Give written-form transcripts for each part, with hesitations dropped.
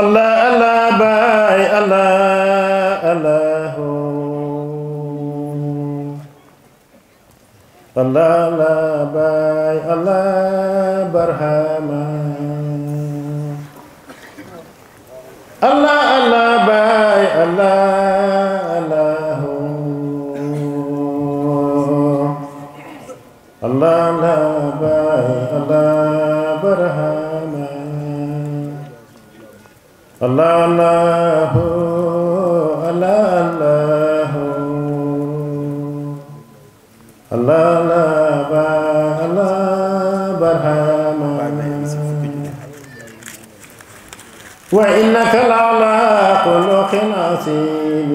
الله الله باي الله الله الله الله باي الله برهما الله الله باي الله الله الله الله باي الله برهما الله الله الله الله الله الله باي الله برهما وإنك لعلى خلق عظيم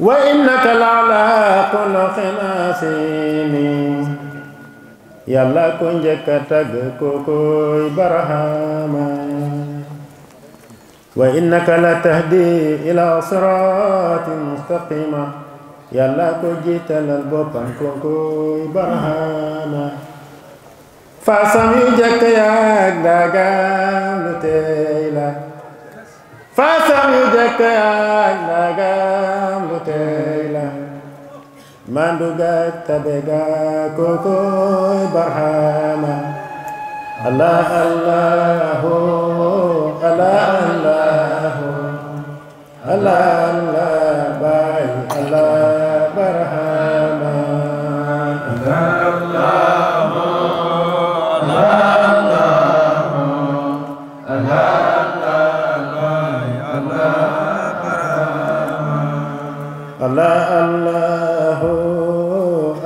وإنك لعلى خلق عظيم يلا كنجك تغكوكوي برهما وإنك لتهدي إلى صراط مستقيم يلا كنجيت للبطن كوكوي برهما فاسمي جك يا داغام لتيلا فاسمي جك يا داغام لتيلا mandugak tabega kokoy barhama Allah Allah Allah Allah Allah Allah bay Allah barhama Allah Allah Allah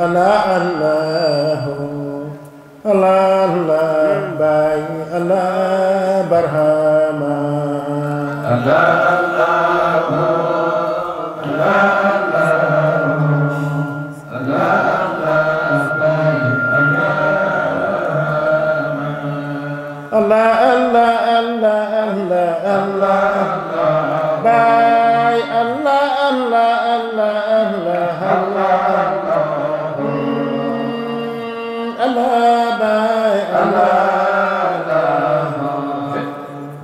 Allah Allah Allah Allah bay Allah barhama Allah Allah Allah Allah Allah bay Allah Allah Allah Allah Allah bay Allah Allah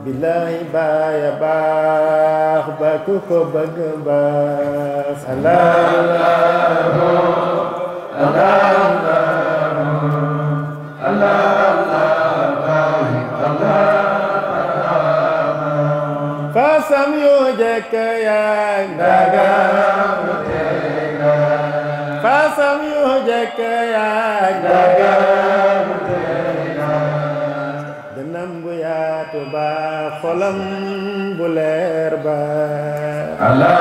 billahi baaya baax ba ku ko bëgg baax Allah fasam yu jëkk yaa ndaga fasam yu jëkk yaa ndaga ba xolam bu leer ba Allah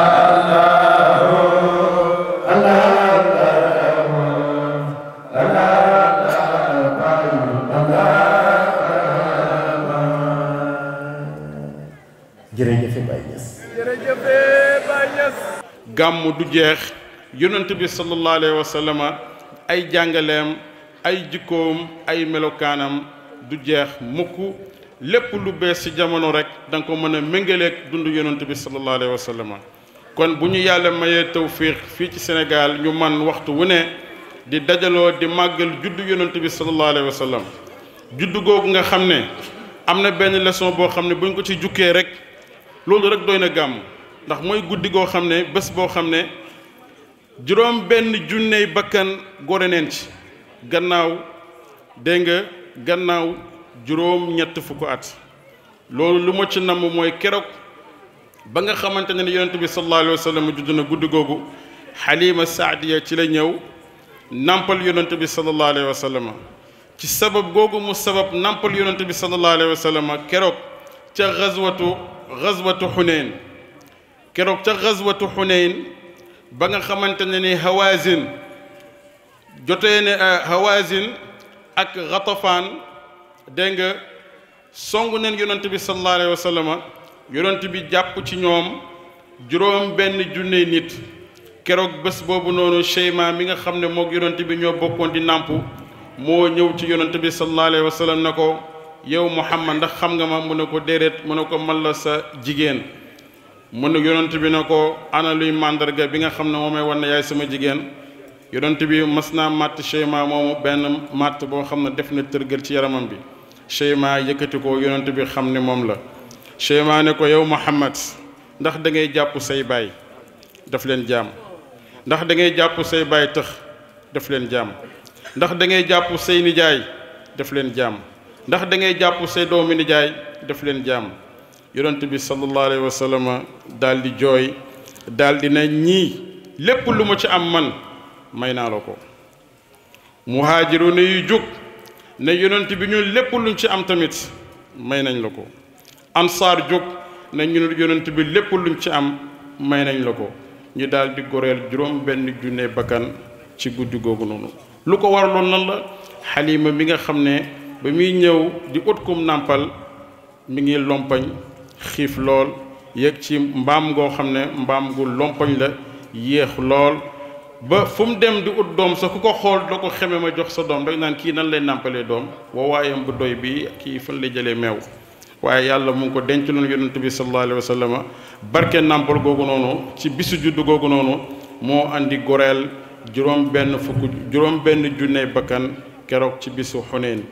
Allah jërëjëf Baye Niass jërëjëf Baye Niass gàmmu du jeex yonent bi sallallahu alayhi wa sallam ay jàngaleem ay jikkoom ay melokaanam du jeex mukk lépp lu bees ci jamono rek danga ko mën a méngaleeg dund yonent bi sallallahu alayhi wa sallam kon bu ñu yàlla mayee tawfiq fii ci Sénégal ñu man waxtu wu ne di dajaloo di màggal juddu yonent bi sallallahu alayhi wa sallam juddu googu nga xam ne am na benn leçon boo xam ne bu ñu ko ci jukkee rek loolu rek doy na gàmm ndax mooy guddi goo xam ne bés boo xam ne juróom benn junney bakkan gore neen ci gannaaw dégg nga gannaaw juróom ñett fukk at loolu lu ma ci namm mooy keroog ba nga xamante ne yonent bi sallallahu alayhi wa sallam judd na guddi googu Halima Saadiya ci la ñëw nampal yonent bi sallallahu alayhi wa sallam ci sabab googu mu sabab nampal yonent bi sallallahu alayhi wa sallam keroog ca gazwatu Xunayn keroog ca gazwatu Xunayn ba nga xamante ne ni Hawazin jotee ne Hawazin ak Ghatafaan dégg nga songu neen yonent bi sallallahu alayhi wa sallam yonent bi jàpp ci ñoom juróom benn junne nit keroog bés boobu noonu Cheyma mi nga xam ne moog yonent bi ñoo bokkoon di nàmp moo ñëw ci yonent bi sallallahu alayhi wa sallam na ko yow Muhammad ndax xam nga ma mu ne ko déedéet mu ne ko man la sa jigéen mu ne yonent bi na ko ana luy màndarga bi nga xam ne moomay wan ne yaay sama jigéen yonent bi mas naa màtt Cheyma moomu benn màtt boo xam ne def na tërgal ci yaramam bi Cheyma yëkkati ko yonent bi xam ne moom la. Cheyma ne ko yow Muhammad ndax da ngay jàpp say baay daf leen jaam ndax da ngay jàpp say baay tëx daf leen jaam ndax da ngay jàpp say nijaay daf leen jaam ndax da ngay jàpp say doomi nijaay daf leen jaam yonent bi sallallahu alayhi wa sallam daal di jooy daal di ne ñii lépp lu ma ci am man may naa la ko. muhaajiruuna yu jóg ne yonent bi ñun lépp luñ ci am tamit may nañ la ko. ansaar jóg ne ñun yonent bi lépp luñ ci am may nañ la ko. ñu daal di goreel juróom benn junne bakkan ci guddi googu noonu. lu ko waraloon lan la Xalima mi nga xam ne ba muy ñëw di ut kum nàmpal mi ngi lompañ xiif lool yéeg ci mbaam ngoo xam ne mbaam gu lompañ la yéex lool ba fu mu dem di ut doom sa ku ko xool doo ko xeme ma jox sa doom rek naan kii nan lay nàmpalee doom wawaayam bu doy bi kii fan lay jëlee meew waaye yàlla mu ngi ko denc loon yonent bi sallallahu alayhi wa sallam barke nàmpal googu noonu ci bisu juddu googu noonu moo andi goreel juróom benn junne bakkan keroog ci bisu Xunayn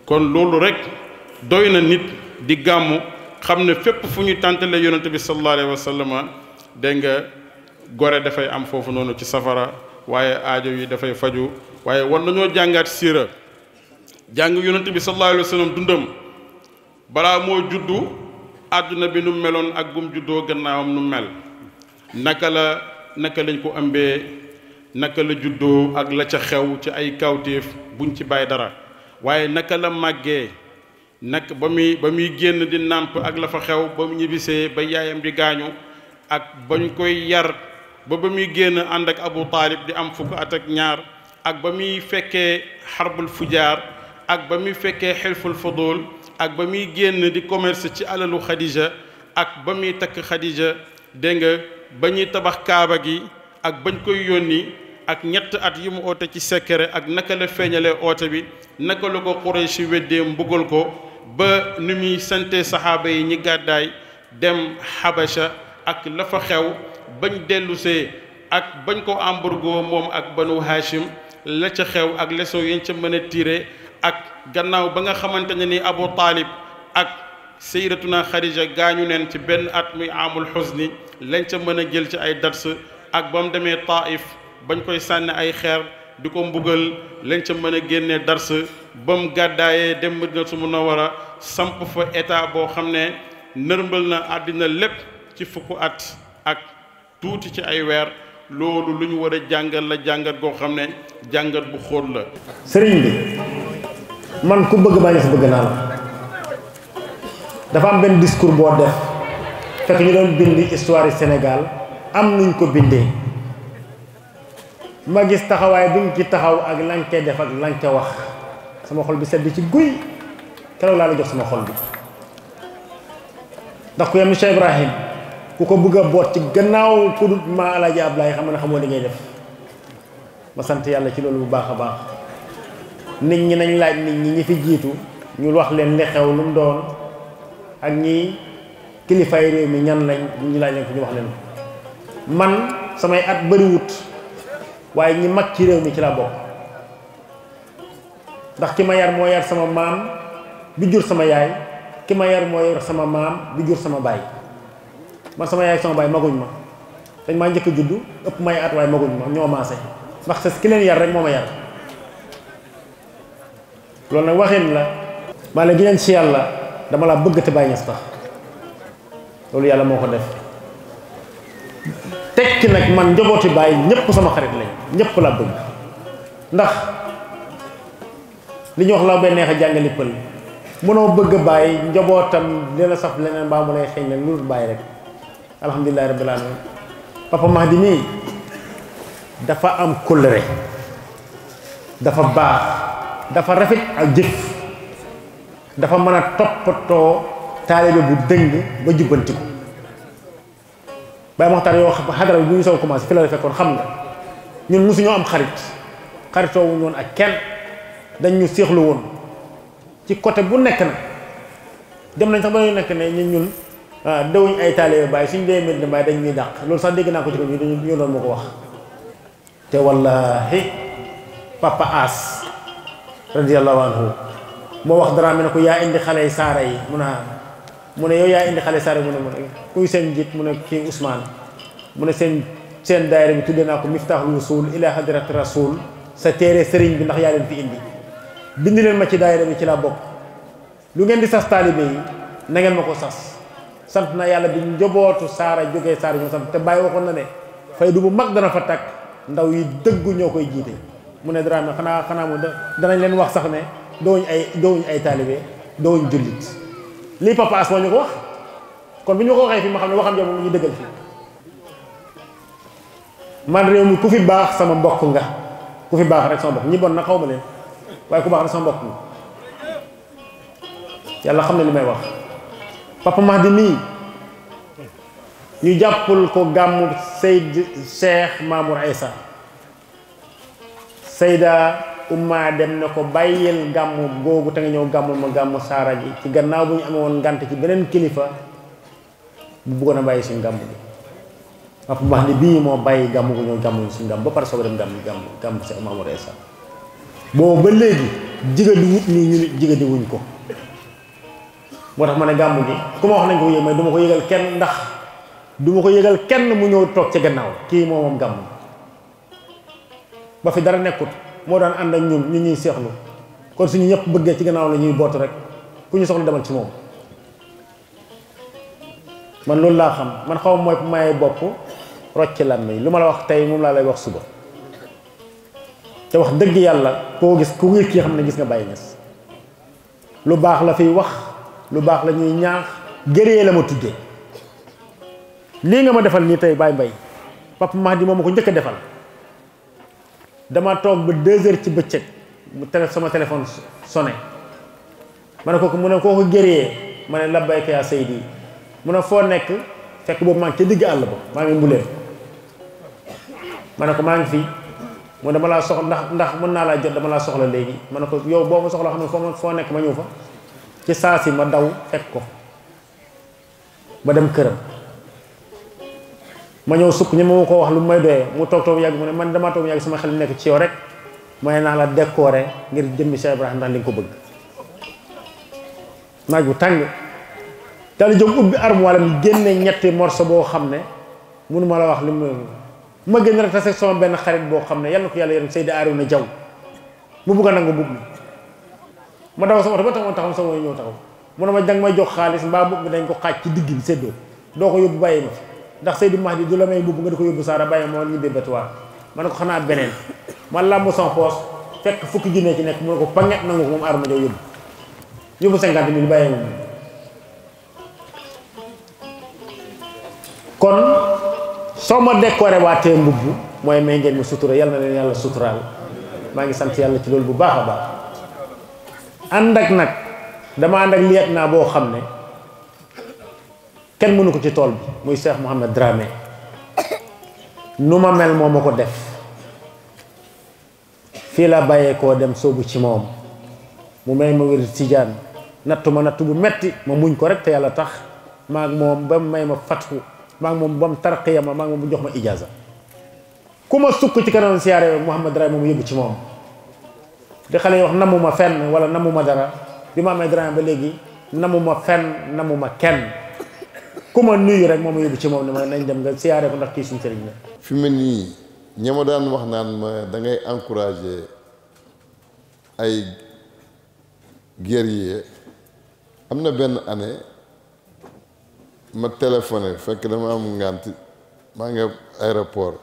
kon loolu rek doy na nit di gàmmu xam ne fépp fu ñu tàntale yonent bi sallallahu alayhi wa sallam dégg nga gore dafay am foofu noonu ci safara waaye aajo yi dafay faju waaye war nañoo jàngaat siira jàng yonent bi sallallahu alayhi wa sallam dundam balaa moo juddu àdduna bi nu meloon ak gum juddoo gannaawam nu mel naka lañ ko ëmbee naka la juddoo ak la ca xew ci ay kawtéef buñ ci bàyyi dara waaye naka la màggee nag ba muy génn di nàmp ak la fa xew ba mu ñibbisee ba yaayam di gaañu ak bañ koy yar ba muy génn ànd ak Abu Taalib di am fukk at ak ñaar ak ba muy fekkee xarbul fujaar ak ba muy fekkee xilful fudul ak ba muy génn di commerce ci alalu Khadija ak ba muy takk Khadija dégg nga ba ñuy tabax kaaba gi ak bañ koy yónni ak ñett at yi mu oote ci secret ak naka la feeñalee oote bi naka la ko Quraysh weddee mbugal ko ba ni muy sante saxaaba yi ñi gàddaay dem Habasha ak la fa xew bañ dellusee ak bañ ko embargo moom ak banu Hashim la ca xew ak leçon yañ ca mën a tiré ak gannaaw ba nga xamante ne ni Abu Talib ak sayyidatuna Khadija gaañu neen ci benn at muy amul xuzni lañ ca mën a jël ci ay dars ak ba mu demee Taif bañ koy sànni ay xeer di ko mbugal lañ ca mën a génnee dars ba mu gàddaayee dem Madinatu Munawwara samp fa état boo xam ne nërmbal na àddina lépp ci fukk at ak tuuti ci ay weer loolu lu ñu war a jàngat la jàngat goo xam ne jàngat bu xóot la. sëriñ bi man ku bëgg Baay Ñas bëgg naa la dafa am benn discours boo def fekk ñu doon bind histoire Sénégal am nuñ ko bindee ma gis taxawaay bi nga ci taxaw ak lan koy def ak lan koy wax sama xol bi sedd ci guy keroog laa la jox sama xol bi ndax ku yem ni Cheikh Ibrahim ku ko bëgg a boot ci gannaaw ku dut ma Alaaji Ablaay xam ne xamoo li ngay def ma sant yàlla ci loolu bu baax a baax nit ñi nañ laaj nit ñi fi jiitu ñu wax leen li xew lu mu doon ak ñi kilifaay réew mi ñan lañ ñu laaj leen ko ñu wax leen man samay at bariwut waaye ñi mag ci réew mi ci la bokk ndax ki ma yar moo yar sama maam bi jur sama yaay ki ma yar moo yor sama maam bi jur sama baay man sama yaay sama baay maguñ ma dañ maa njëkk a juddu ëpp may at waaye maguñ ma ñoo maase ndax sa ki leen yar rek moo ma yar loolu nag waxin la maa leen gineen ci yàlla dama laa bëgg te Baay Ñas tax loolu yàlla moo ko def tekki nag man njabooti baay ñëpp sama xarit lañ ñëpp laa bëgg ndax li ñu wax la bay neex a jàngali pël mënoo bëgg baay njabootam dina saf leneen mbaa mu lay xeeñ leen lu dul baay rek alhamdulilahi rabbil alamin papa Mahdi mii dafa am kóllëre dafa baax dafa rafet ak jëf dafa mën a toppatoo taalibe bu dëng ba jubbanti ko Baye Moxtaar yoo xam xadara bi bu ñu soog commencé fi la fekkoon xam nga ñun mosuñoo am xaritoo wuñu woon ak kenn dañ ñu séexlu woon ci côté bu nekk na dem nañ sax ba ñu nekk ne ñun dewuñ ay taalibe Baye suñ dee Medina Baye dañ ñuy dàq loolu sax dégg naa ko ci ko ñu doon moo ko wax te wallahi papa As radiyallahu anhu moo wax dara ne ko yaa indi xale yi saara yi mu ne yow yaa indi xale saara yi mu ne kuy seen njiit mu ne kii Ousmane mu ne seen daayira bi tuddee naa ko Miftahul Wusul ila hadrati rasul sa téere sëriñ bi ndax yaa leen fi indi bind leen ma ci daayira bi ci laa bokk lu ngeen di sas taalibe yi na ngeen ma ko sas sant na yàlla bi njobootu saara jógee saara ñoo sant te bàyyi waxoon na ne fay du bu mag dana fa takk ndaw yi dëggu ñoo koy jiite mu ne Dramé xanaa mu danañ leen wax sax ne doowuñ ay taalibe doowuñ jullit lii papa as moo ñu ko wax kon bu ñu ko waxee fi ma xam ne waxam jo moom ñu dëggal fii man réew mi ku fi baax sama mbokk nga ku fi baax rek sama mbokk ñi bon na xaw ma leen waaye ku baax rek sama mbokk nga yàlla xam ne li may wax Papa Mahdi mii ñu jàppul ko gàmmu Seyd Cheikh Mamour Aïssa Seyda Umma dem ne ko bàyyil gàmmu googu te nga ñëw gàmmul ma gàmmu saara ji ci gannaaw bu ñu amee woon ngànt ci beneen kilifa bu bëggoon a bàyyi suñu gàmmu gi Papa Mahdi bii moo bàyyi gàmmu gu ñëw gàmmu suñu gàmm ba pare soog a dem gàmmu Cheikh Mamour Aïssa boobu ba léegi jigadi wut nii ñu nit jigadi wuñ ko moo tax ma ne gàmmu gi ku ma wax nañ ko yëg mais du ma ko yëgal kenn ndax du ma ko yëgal kenn mu ñëw toog ca gannaaw kii moom gàmmu ba fi dara nekkut moo daan ànd ak ñun ñu ñuy seexlu kon suñu ñëpp bëggee ci gannaaw la ñuy bootu rek ku ñu soxla demal ci moom man loolu laa xam man xaw ma mooy maye bopp rocc lan mi lu ma la wax tey moom laa lay wax suba te wax dëgg yàlla koo gis ku ngi kii xam ne gis nga Baye Niass lu baax la fiy wax lu baax la ñuy ñaax gëree la ma tuddee lii nga ma defal nii tey Baye Mbaye Papa Mahdi moom ma ko njëkk a defal dama toog ba 2 heures ci bëccëg mu sama téléphone sonné ma ne ko mu ne koo ko gëree ma ne labbayka yaa Seydi mu ne foo nekk fekk boobu maa ngi ca digg àll ba maa ngi mbuleen ma ne ko maa ngi fii mu dama laa soxla ndax mën naa laa jot dama laa soxla léegi ma ne ko yow boo ma soxla xam ne foo nekk ma ñëw fa ci saa si ma daw fekk ko ba dem këram ma ñëw sukk ñi ma ko wax lu may doyee mu toog yàgg mu ne man damaa toog yàgg sama xel nekk ci yow rek mooy naa la décorer ngir jëmmi Cheikh Ibrahima ndax li nga ko bëgg naaj bu tàng daal jóg ubbi armoire mi génne ñetti morceau boo xam ne mënu ma la wax li ma génn rek tase sama benn xarit boo xam ne yàlla na ko yàlla yërëm Seydi Arouna Diaw mu bugg a nangu mbubb mi ma daw sama oto ba taxaw sama ñëw taxaw mu ne ma danga may jox xaalis mbaa mbubb mi dañ ko xaaj ci digg bi séddoo doo ko yóbbu bàyyi ma fi ndax Seydi Mahdi du la may mbubb nga di ko yóbbu saara bàyyi ma ñibbi bétuwaar ma ne ko xanaa beneen ma làmb sama poos fekk fukki junne ci nekk mu ne ko panget nangu ko moom Arouna Diaw yóbbu 50 000 bàyyi ma kon soo ma décoré waatee mbubb mooy may ngeen ma sutura yàlla na leen yàlla suturaal maa ngi sant yàlla ci loolu bu baax a baax ànd ak nag dama ànd ak liet naa boo xam ne kenn mënu ko ci tool bi muy Cheikh Mouhamed Dramé nu ma mel moo ma ko def fii la bàyyeekoo dem soobu ci moom mu may ma wér tijaan nattu ma nattu bu metti ma muñ ko rek te yàlla tax maag moom ba may ma fatfu maag moom ba mu tarqiya ma maag moom bu jox ma ijaaza ku ma sukk ci kanam siyaare Mouhamed Dramé moom yóbbu ci moom di xale yi wax namuma fenn wala namuma dara bi ma amee Dramé ba léegi namuma fenn namuma kenn ku ma nuyu rek moom ma yóbbu ci moom ne ma nañ dem nga siyaare ko ndax kii suñu sëriñ la. fi mu nii ña ma daan wax naan ma da ngay encourager ay guerrier am na benn année ma téléphoné fekk dama am ngànt maa ngi aéroport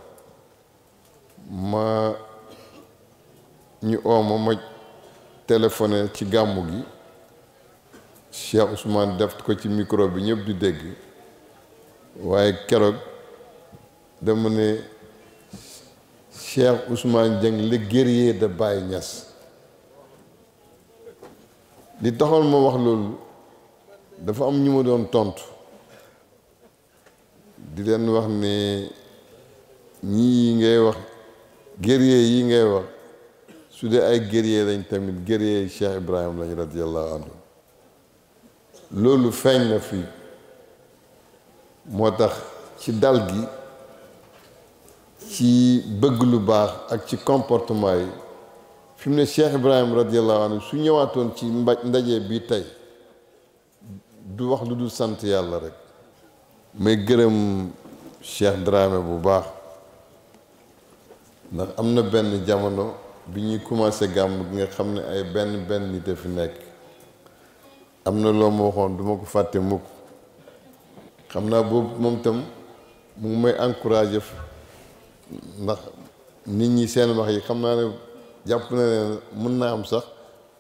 ma ñu ooma ma téléphoné ci gàmmu gi Cheikh Ousmane def ko ci micro bi ñëpp di dégg waaye keroog dama ne Cheikh Ousmane Dieng le guerrier de Baye Niass li taxoon ma wax loolu dafa am ñu ma doon tontu di leen wax ne ñii ngay wax guerrier yi ngay wax su dee ay guerrier lañ tamit guerrier Cheikh Ibrahima lañ radiyallahu anhu loolu feeñ na fii moo tax ci dal gi ci bëgg lu baax ak ci comportement yi fi mu ne Cheikh Ibrahim radiyallahu anhu su ñëwaatoon ci ndaje bi tey du wax lu dul sant yàlla rek. may gërëm Cheikh Dramé bu baax ndax am na benn jamono bi ñuy commencé gàmm gi nga xam ne ay benn nit a fi nekk am na loo ma waxoon du ma ko fàtte mukk xam naa boobu moom tam mu ngi may encouragé ndax nit ñi seen wax yi xam naa ne jàpp na ne mën naa am sax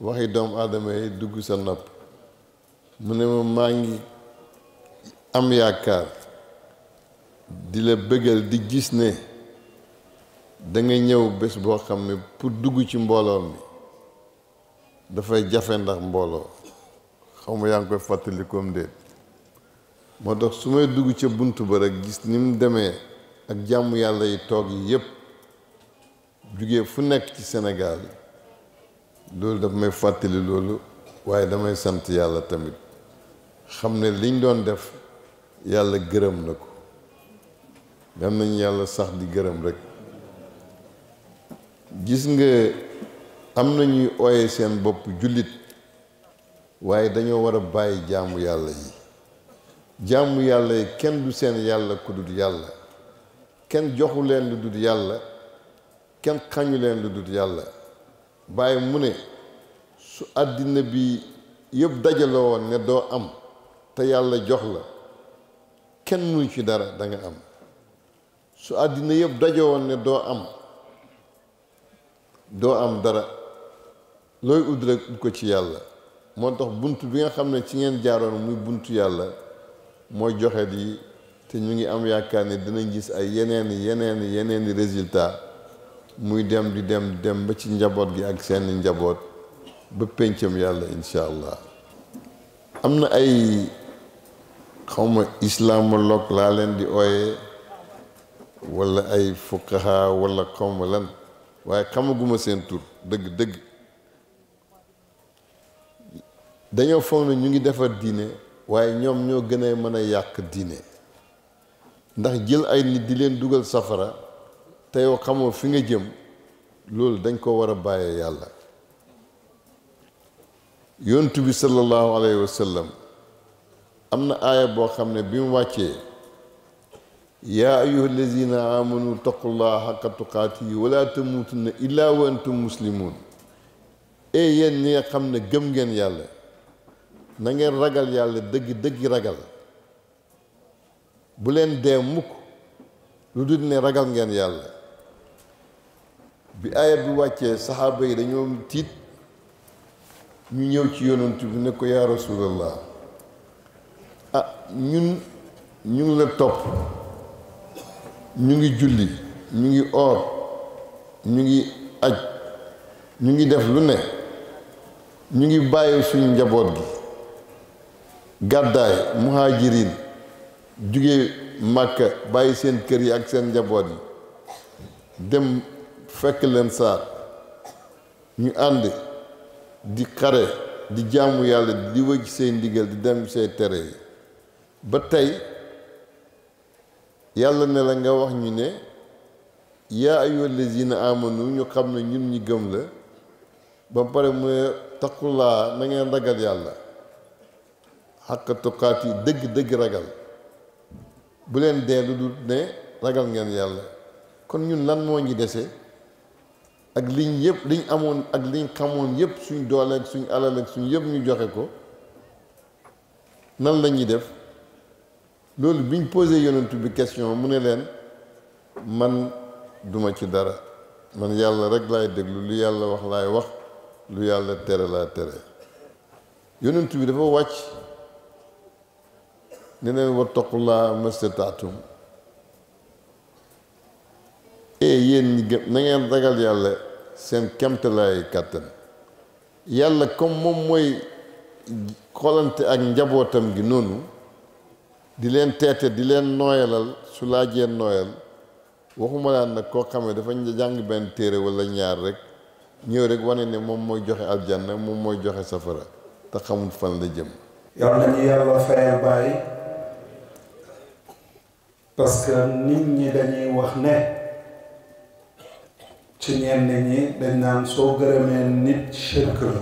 waxi doomu aadama yi dugg sa nopp mu ne ma maa ngi am yaakaar di la bëggal di gis ne da nga ñëw bés boo xam ne pour dugg ci mbooloo mi dafay jafe ndax mbooloo xaw ma yaa ngi koy fàttali comme déet moo tax su may dugg ca bunt ba rek gis ni mu demee ak jàmm yàlla yi toog yi yépp jugee fu nekk ci Sénégal loolu daf may fàttali loolu waaye damay sant yàlla tamit xam ne liñ doon def yàlla gërëm na ko dem nañ yàlla sax di gërëm rek gis nga am na ñuy ooye seen bopp jullit waaye dañoo war a bàyyi jaamu yàlla yi jaamu yàlla yi kenn du seen yàlla ku dul yàlla kenn joxu leen lu dul yàlla kenn xañu leen lu dul yàlla bàyyi mu ne su àddina bi yëpp dajaloo woon ne doo am te yàlla jox la kenn mënu ci dara da nga am su àddina yëpp dajoo woon ne doo am dara looy ut rek ut ko ci yàlla moo tax bunt bi nga xam ne ci ngeen jaaroon muy buntu yàlla mooy joxe di te ñu ngi am yaakaar ne dinañ gis ay yeneeni résultat muy dem di dem ba ci njaboot gi ak seeni njaboot ba péncam yàlla incha allah am na ay xawma islamologue laa leen di ooye wala ay fuqaha wala xawma lan waaye xamaguma seen tur dëgg dañoo foog ne ñu ngi defar diine waaye ñoom ñoo gën a mën a yàq diine ndax jël ay nit di leen dugal safara te yow xamoo fi nga jëm loolu dañ ko war a bàyyee yàlla yontu bi sallallahu alayhi wa sallam am na aaya boo xam ne bi mu wàccee yaa ayyuha allazina amanu taqullaha xaqa tuqaatihi wala tamuutunna illa wa antum muslimun yéen ñi nga xam ne gëm ngeen yàlla na ngeen ragal yàlla dëgg ragal bu leen dee mukk lu dul ne ragal ngeen yàlla bi aaya bi wàccee saxaaba yi dañoo tiit ñu ñëw ci yonent bi ne ko yaa rasulallah ñun ñu ngi la topp ñu ngi julli ñu ngi oor ñu ngi aj ñu ngi def lu ne ñu ngi bàyyi suñu njaboot gi gàddaay muhajirin jóge Màkka bàyyi seen kër yi ak seen njaboot yi dem fekk leen saar ñu ànd di xare di jaamu yàlla di wëgg say ndigal di dem say tere yi ba tey yàlla ne la nga wax ñu ne yaa ayyuhal lazina amanu ñu xam ne ñun ñi gëm la ba pare mu ne taqullaa na ngeen ragal yàlla xaqqa tuqaat yi dëgg ragal bu leen dee lu dul ne ragal ngeen yàlla kon ñun lan moo ñi dese ak liñ yëpp liñ amoon ak liñ xamoon yëpp suñ doole ak suñ alal ak suñ yëpp ñu joxe ko nan la ñuy def loolu biñ posé yonent bi question mu ne leen man duma ci dara man yàlla rek laay déglu lu yàlla wax laay wax lu yàlla tere laa tere yonent bi dafa wàcc ne leen wattaqullaa mastataatum yéen ñi gëm na ngeen ragal yàlla seen kemtalaay kàttan yàlla comme moom mooy xoolante ak njabootam gi noonu di leen teete di leen nooyalal su laajee nooyal waxuma laan nag koo xamee dafa jàng benn téere wala ñaar rek ñëw rek wane ne moom mooy joxe aljanna moom mooy joxe safara te xamul fan la jëm. yal nañu yàlla fayal Baay parce que nit ñi dañuy wax ne ci ñenn ñi dañ naan soo gërëmee nit shirk la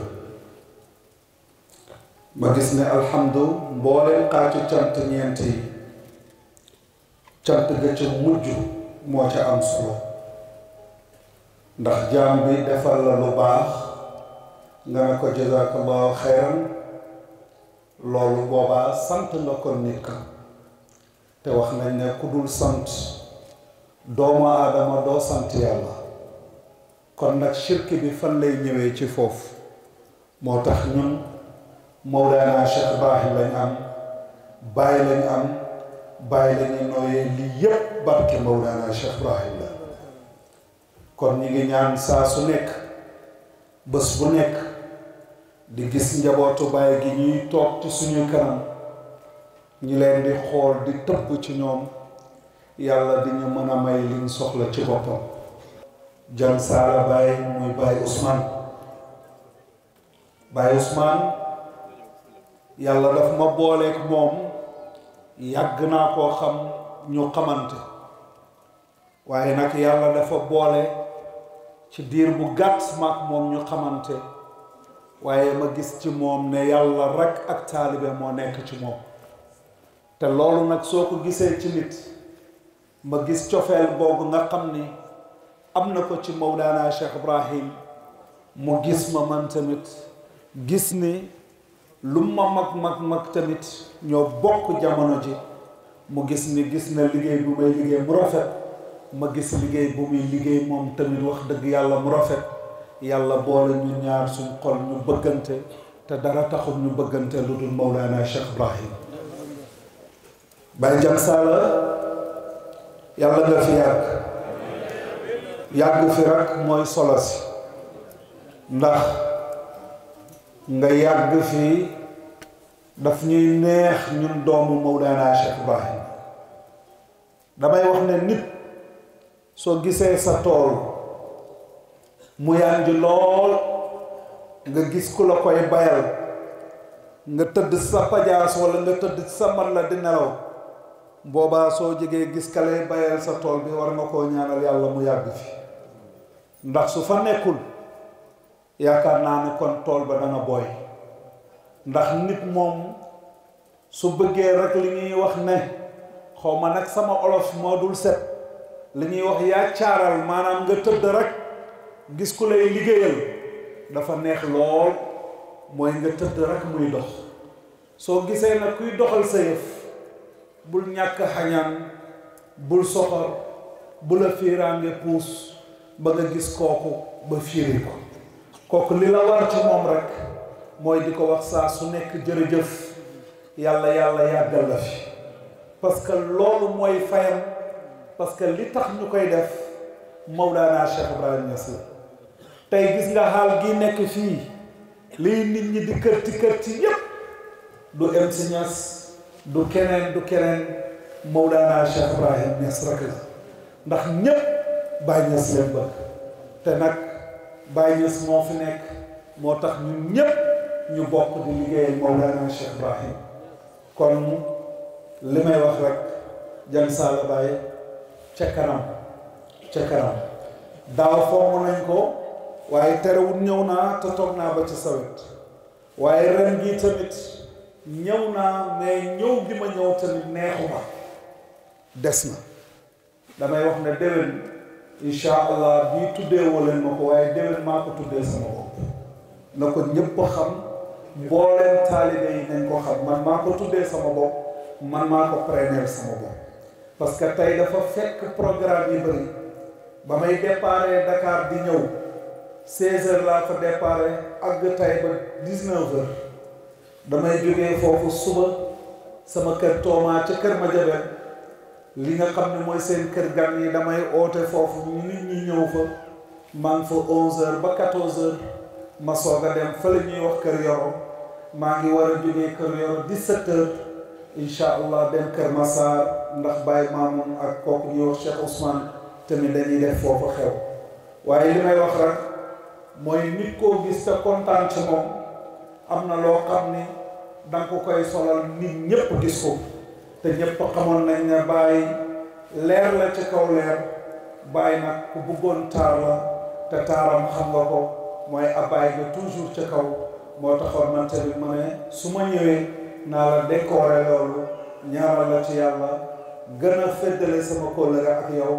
ma gis ne alhamdu mbooleen xaaju cant ñeent yi cant ga ca mujj moo ca am solo ndax jaam bi defal la lu baax nga ne ko jazakallahu xeyran loolu boobaa sant nga ko nit ka te wax nañ ne ku dul sant doomu aadama doo sant yàlla kon nag shirk bi fan lay ñëwee ci foofu moo tax ñun Mawlana Cheikh Ibrahim lañ am bàyyi lañ am bàyyi lañu nooyee lii yépp barke Mawlana Cheikh Ibrahim la kon ñi ngi ñaan saa su nekk bés bu nekk di gis njabootu Baay gi ñuy toog ci suñu kanam ñi leen di xool di tëbb ci ñoom yàlla di ñu mën a may liñ soxla ci boppam Jan Saala Baay muy Baay Ousmane Baay Ousmane yàlla daf ma booleek moom yàgg naa koo xam ñu xamante waaye nag yàlla dafa boole ci diir bu gàtt maak moom ñu xamante waaye ma gis ci moom ne yàlla rekk ak taalibe moo nekk ci moom te loolu nag soo ko gisee ci nit ma gis cofeel boobu nga xam ni am na ko ci Mawlana Cheikh Ibrahim mu gis ma man tamit gis ni lu ma mag tamit ñoo bokk jamono ji mu gis na liggéey bu may liggéey mu rafet ma gis liggéey bu muy liggéey moom tamit wax dëgg yàlla mu rafet yàlla boole ñu ñaar suñ xol ñu bëggante te dara taxul ñu bëggante lu dul Mawlana Cheikh Ibrahim Baye Jan Saala yàlla nga fi yàgg fi rek mooy solo si ndax nga yàgg fii daf ñuy neex ñun doomu Mawlana Cheikh Ibrahim damay wax ne nit soo gisee sa tool mu yànji lool nga gis ku la koy bayal nga tëdd sa pajaas walla nga tëdd sa mat la di nelaw boobaa soo jegee gis ka lay bayal sa tool bi war nga koo ñaanal yàlla mu yàgg fi ndax su fa nekkul yaakaar naa ne kon tool ba dana booy ndax nit moom su bëggee rek li ñuy wax ne xaw ma nag sama olof moo dul set li ñuy wax yaa caaral maanaam nga tëdd rek gis ku lay liggéeyal dafa neex lool mooy nga tëdd rek muy dox soo gisee nag kuy doxal sa yëf bul ñàkk xañaan bul soxor bu la fiiraange puus ba nga gis kooku ba fiiri ko kooku li la war ci moom rek mooy di ko wax saa su nekk jërëjëf yàlla yàggal la fi parce que loolu mooy fayam parce que li tax ñu koy def Mawlana Cheikh Ibrahim Niass la tey gis nga xaal gi nekk fii lii nit ñi di kërti yépp du MC Niass du keneen Mawlana Cheikh Ibrahim Niass rek la ndax ñépp Baye Niass leen bëgg te nag Baye Niass moo fi nekk moo tax ñun ñépp ñu bokk di liggéeyal Mawlana Cheikh Ibrahim kon li may wax rek Jan Saala Baye ca kanam daaw fomm nañ ko waaye terewul ñëw naa te toog naa ba ci sawet waaye ren gi tamit ñëw naa mais ñëw gi ma ñëw tamit neexuma des na damay wax ne déwén incha allah bii tuddee woo leen ma ko waaye déwén maa ko tuddee sama bopp na ko ñëpp xam mbooleen taalibe yi nañ ko xam man maa ko tuddee sama bopp man maa ko préneel sama bopp parce que tey dafa fekk programme yi bëri ba may déparé Dakar di ñëw 16h laa fa déparé àgg tey ba 19h damay jógee foofu suba sama kër Tooma ca kër Madiabel li nga xam ne mooy seen kër gan yi damay oote foofu nit ñi ñëw fa maa ngi fa 11h ba 14h ma soog a dem fa la ñuy wax kër Yoro maa ngi war a jógee kër Yoro 17h incha allah dem kër Massar ndax Baye Mamoun ak kooku ñuy wax Cheikh Ousmane tamit dañuy def foofu xew waaye li may wax rek mooy nit koo gis te kontaan ci moom am na loo xam ni danga ko koy solal nit ñépp gis ko te ñépp xamoon nañ ne Baye leer la ci kaw leer Baye nag ku bëggoon taar la te taaram xam nga ko mooy abbaay ga toujours ca kaw moo taxoon man tamit ma ne su ma ñëwee naa la décorer loolu ñaaral la ci yàlla gën a feddale sama kóllëre ak yow.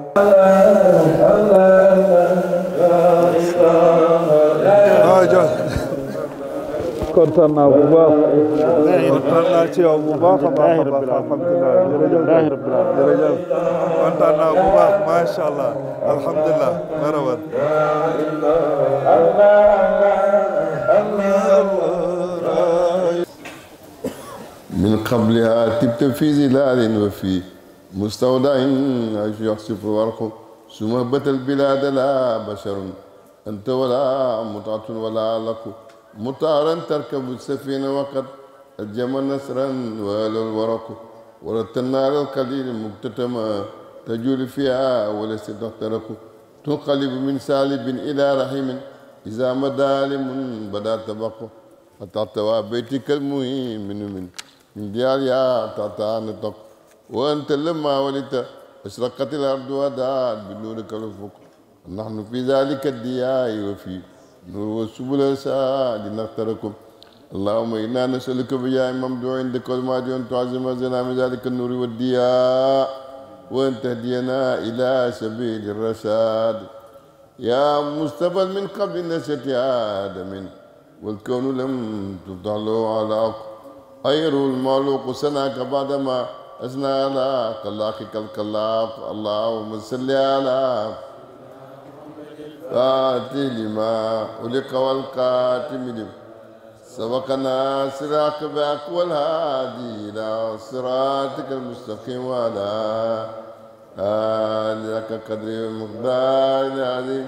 kontaan naa bu baax kontaan naa ci yow bu baax a baax a baax alhamdulilah jërëjëf kontaan naa bu baax macha allah alhamdulilah marawan من قبلها تبت في ظلال وفي مستودع يخسف ورق ثم بت البلاد لا بشر أنت ولا متعة ولا لك مطارا تركب السفينة وقد الجم نسرا وهل الورق وردت النار القليل مكتتما تجول فيها وليس تحترق تنقلب من سالب إلى رحم إذا مدالم بدا تبق فتعتوى بيتك المهم من ديار يا تعتى نطق وأنت لما ولدت أشرقت الأرض وداعت بنورك الأفق نحن في ذلك الدياء وفي نور والسبل السعاد نختركم اللهم إنا نسألك بجاه ممدوع عندك والماضي أن تعزم زنا من ذلك النور والدياء وأن تهدينا إلى سبيل الرشاد يا مستقبل من قبل نشأة آدم والكون لم تفتح له على خير المعلوق سناك بعدما أثنى على خلاقك الخلاق اللهم صل على فاتح لما أغلق والقاتم لما سبقنا صراط باك والهادي إلى صراطك المستقيم وعلى آلك قدر المقدار العظيم